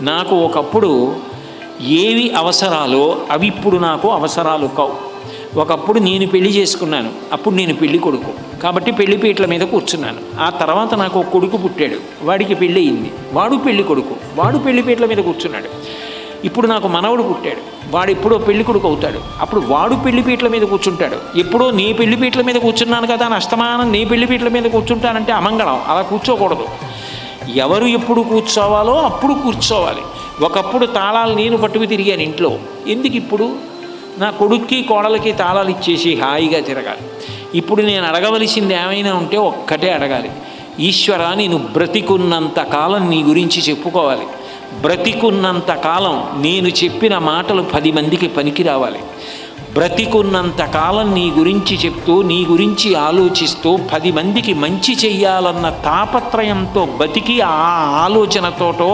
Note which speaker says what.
Speaker 1: నాకు ఒకప్పుడు ఏవి అవసరాలో అవి ఇప్పుడు నాకు అవసరాలు కావు. ఒకప్పుడు నేను పెళ్లి చేసుకున్నాను, అప్పుడు నేను పెళ్లి కొడుకు కాబట్టి పెళ్లిపీటల మీద కూర్చున్నాను. ఆ తర్వాత నాకు ఒక కొడుకు పుట్టాడు, వాడికి పెళ్ళి అయింది, వాడు పెళ్లి కొడుకు, వాడు పెళ్లిపీటల మీద కూర్చున్నాడు. ఇప్పుడు నాకు మనవడు పుట్టాడు, వాడు ఎప్పుడో పెళ్లి కొడుకు అవుతాడు, అప్పుడు వాడు పెళ్లిపీటల మీద కూర్చుంటాడు. ఎప్పుడో నీ పెళ్లిపీటల మీద కూర్చున్నాను కదా అని అస్తమానం నీ పెళ్లిపీటల మీద కూర్చుంటానంటే అమంగళం, అలా కూర్చోకూడదు. ఎవరు ఎప్పుడు కూర్చోవాలో అప్పుడు కూర్చోవాలి. ఒకప్పుడు తాళాలు నేను పట్టుకు తిరిగాను ఇంట్లో, ఎందుకు ఇప్పుడు నా కొడుక్కి కోడలకి తాళాలు ఇచ్చేసి హాయిగా తిరగాలి. ఇప్పుడు నేను అడగవలసింది ఏమైనా ఉంటే ఒక్కటే అడగాలి, ఈశ్వర నేను బ్రతికున్నంత కాలం నీ గురించి చెప్పుకోవాలి, బ్రతికున్నంత కాలం నేను చెప్పిన మాటలు 10 మందికి పనికి రావాలి, బ్రతికున్నంత కాలం నీ గురించి చెప్తూ నీ గురించి ఆలోచిస్తూ 10 మందికి మంచి చెయ్యాలన్న తాపత్రయంతో బతికి ఆ ఆలోచనతోటో